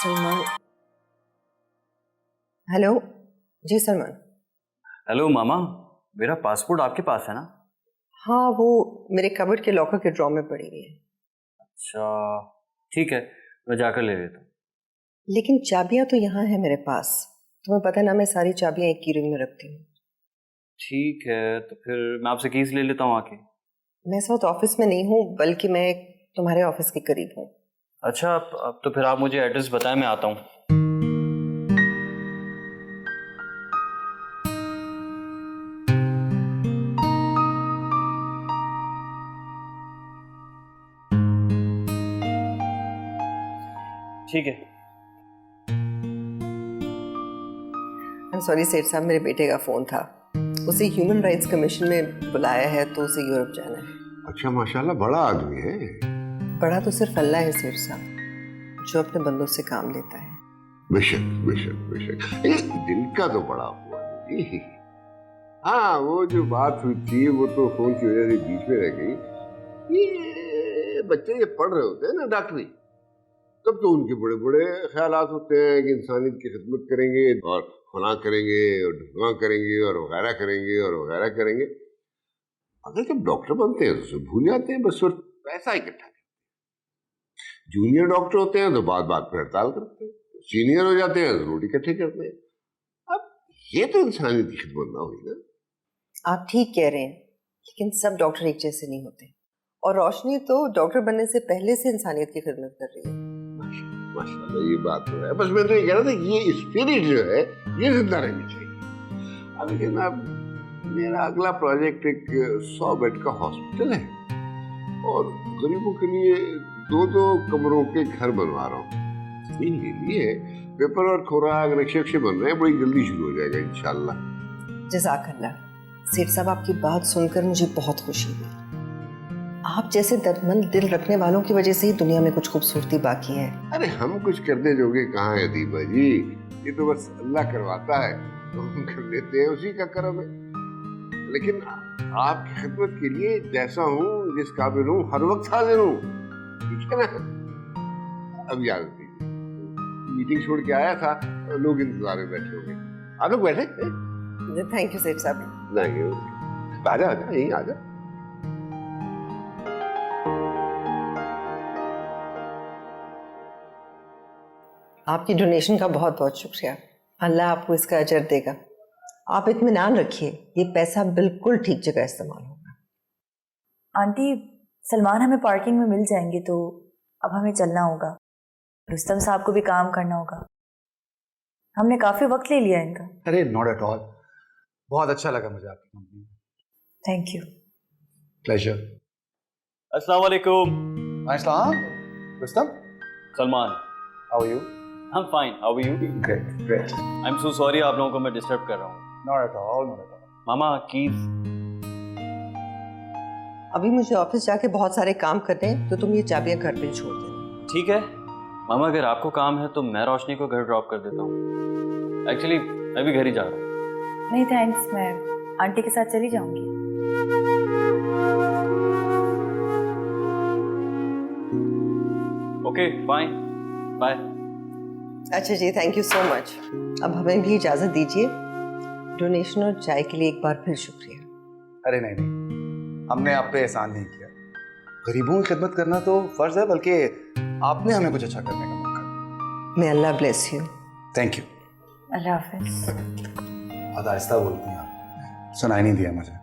Salman. Hello जी Salman. Hello मामा, मेरा passport आपके पास है ना? हाँ, वो मेरे कबर्ड के लॉकर के ड्रॉर में पड़ी हुई है। अच्छा ठीक है, मैं जाकर ले लेता हूँ। लेकिन चाबियां तो यहाँ है मेरे पास। तुम्हें पता है ना, मैं सारी चाबियां एक की रिंग में रखती हूँ। ठीक है, तो फिर मैं आपसे कीज ले लेता हूँ आके। मैं इस वक्त ऑफिस में नहीं हूँ, बल्कि मैं तुम्हारे ऑफिस के करीब हूँ। अच्छा, अब तो फिर आप मुझे एड्रेस बताएं, मैं आता हूँ। ठीक है। सॉरी सेठ साहब, मेरे बेटे का फोन था। उसे ह्यूमन राइट्स कमीशन में बुलाया है, तो उसे यूरोप जाना है। अच्छा, माशाल्लाह बड़ा आदमी है। बड़ा तो सिर्फ अल्लाह है सेठ साहब, जो अपने बंदों से काम लेता है। बेशक बेशक बेशक, ये दिल का तो बड़ा हुआ जी। हाँ, वो जो बात हुई थी वो तो फोन की वजह से बीच में रह गई। ये बच्चे ये पढ़ रहे होते हैं ना डॉक्टरी, तब तो उनके बड़े बड़े ख्यालात होते हैं कि इंसानियत की खिदमत करेंगे और फला करेंगे और ढुकवा करेंगे और वगैरह करेंगे और वगैरह करेंगे। अगर जब डॉक्टर बनते हैं तो सब भूल जाते हैं, बस सिर्फ पैसा इकट्ठा करते हैं। जूनियर डॉक्टर होते हैं तो बात बात पर हड़ताल करते हैं, सीनियर हो जाते हैं तो रोटी इकट्ठे करते हैं। अब ये तो इंसानियत की खिदमत ना हुई ना। आप ठीक कह रहे हैं, लेकिन सब डॉक्टर एक जैसे नहीं होते। और रोशनी तो डॉक्टर बनने से पहले से इंसानियत की खिदमत कर रही है। माशाल्लाह, ये बात तो है। बस मैं तो ये कह रहा था कि ये स्पिरिट जो है ये जिंदा रहनी चाहिए। अब लेकिन अब मेरा अगला प्रोजेक्ट एक 100 बेड का हॉस्पिटल है और गरीबों के लिए 2-2 कमरों के घर बनवा रहा हूँ। ये लिए पेपर और खुराक नक्शे बन रहे हैं, बड़ी जल्दी शुरू हो जाएगा इंशाल्लाह। जज़ाकल्लाह। सेठ साहब, आपकी बात सुनकर मुझे बहुत खुशी हुई। आप जैसे दर्दमंद दिल रखने वालों की वजह से ही दुनिया में कुछ खूबसूरती बाकी है। अरे हम कुछ करने जोगे कहाँ है दीपा जी, ये तो बस अल्लाह करवाता है तो हम कर लेते हैं, उसी का करम है। लेकिन आपकी खिदमत के लिए जैसा हूँ, जिस काबिल हूँ, हर वक्त हाजिर हूँ, ठीक है ना। अब याद दीजिए, मीटिंग छोड़ के आया था, लोग इंतजार में बैठे होंगे। आप लोग बैठे? थैंक यू सेठ साहब। नहीं, आजा आजा, यहीं आजा। आपकी डोनेशन का बहुत बहुत शुक्रिया। अल्लाह आपको इसका अजर देगा। आप इत्मीनान रखिए, ये पैसा बिल्कुल ठीक जगह इस्तेमाल होगा। आंटी, सलमान हमें पार्किंग में मिल जाएंगे, तो अब हमें चलना होगा। रुस्तम साहब को भी काम करना होगा। हमने काफी वक्त ले लिया इनका। अरे नॉट एट ऑल, बहुत अच्छा लगा मुझे आपकी कंपनी में। Thank you. प्लेजर। अस्सलाम वालेकुम। अस्सलाम। Rustam, Salman. How are you? I am fine, how are you? Great great. I am so sorry, आप लोगों को मैं डिस्टर्ब कर रहा हूँ। Not at all, not at all. मामा कीज। अभी मुझे ऑफिस जाके बहुत सारे काम करने हैं, तो तुम ये चाबियां घर पे छोड़ देना। ठीक है मामा, अगर आपको काम है तो मैं रोशनी को घर ड्रॉप कर देता हूँ। एक्चुअली मैं भी घर ही जा रहा हूँ। नहीं थैंक्स, मैं आंटी के साथ चली जाऊंगी। Okay fine, bye. अच्छा जी, थैंक यू सो मच। अब हमें भी इजाजत दीजिए। डोनेशन और चाय के लिए एक बार फिर शुक्रिया। अरे नहीं नहीं, हमने आप पे एहसान नहीं किया। गरीबों की खिदमत करना तो फर्ज है, बल्कि आपने हमें कुछ अच्छा करने का मौका। मैं Allah bless you. Thank you. Allah हाफिज। बहुत आहिस्ता बोलती हैं आप, सुनाई नहीं दिया मुझे।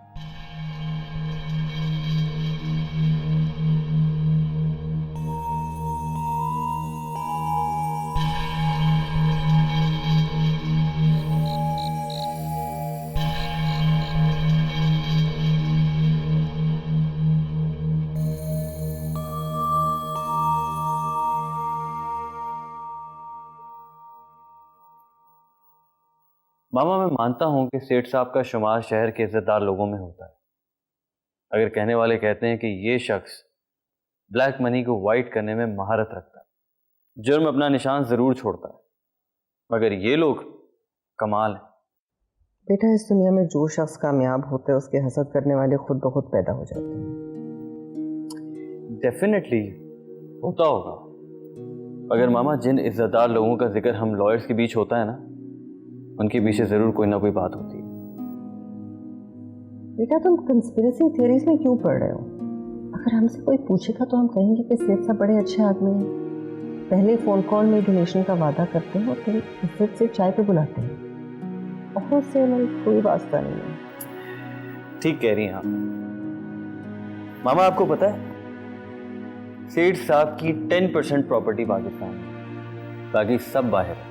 मामा, मैं मानता हूं कि सेठ साहब का शुमार शहर के इज्जतदार लोगों में होता है। अगर कहने वाले कहते हैं कि ये शख्स ब्लैक मनी को वाइट करने में महारत रखता है, जुर्म अपना निशान जरूर छोड़ता है, मगर ये लोग कमाल है। बेटा, इस दुनिया में जो शख्स कामयाब होता है, उसके हसद करने वाले खुद ब खुद पैदा हो जाते हैं। डेफिनेटली होता होगा, अगर मामा जिन इज्जतदार लोगों का जिक्र हम लॉयर्स के बीच होता है ना, उनके पीछे जरूर कोई ना कोई बात होती है। बेटा तुम कंस्पिरेसी थ्योरीज में क्यों पढ़ रहे हो? अगर हमसे कोई पूछेगा तो हम कहेंगे कि सेठ साहब बड़े अच्छे आदमी हैं, पहले फोन कॉल में डोनेशन का वादा करते हैं और फिर इज्जत से चाय पे बुलाते हैं, और उससे हमें कोई वास्ता नहीं है। ठीक कह रही हैं आप। मामा आपको पता है, सेठ साहब की 10% प्रॉपर्टी पाकिस्तान में, बाकी सब बाहर है।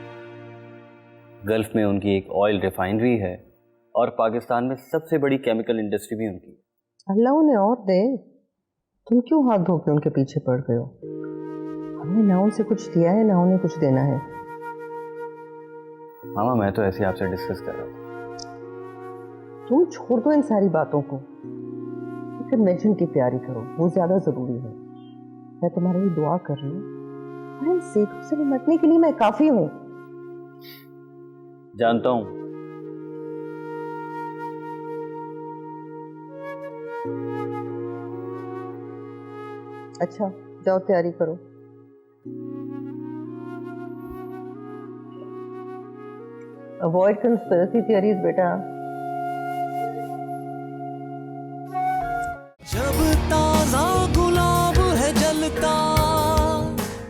गल्फ में उनकी एक ऑयल रिफाइनरी है और पाकिस्तान में सबसे बड़ी केमिकल इंडस्ट्री भी उनकी है। अल्लाह उन्हें और दे। तुम क्यों हाथ धो के उनके पीछे पड़ गए हो? हमने ना उनसे कुछ दिया है ना उन्हें कुछ देना है। मामा मैं तो ऐसे आपसे डिस्कस कर रहा हूँ। तुम छोड़ दो इन सारी बातों को, कन्वेंशन की तैयारी करो, वो ज्यादा जरूरी है। मैं तुम्हारे लिए दुआ कर रही हूँ, और इन सेठों से निपटने के लिए मैं काफी हूँ। जानता हूँ। अच्छा जाओ तैयारी करो। अवॉइड कंस्पिरेसी थियरीज बेटा। जब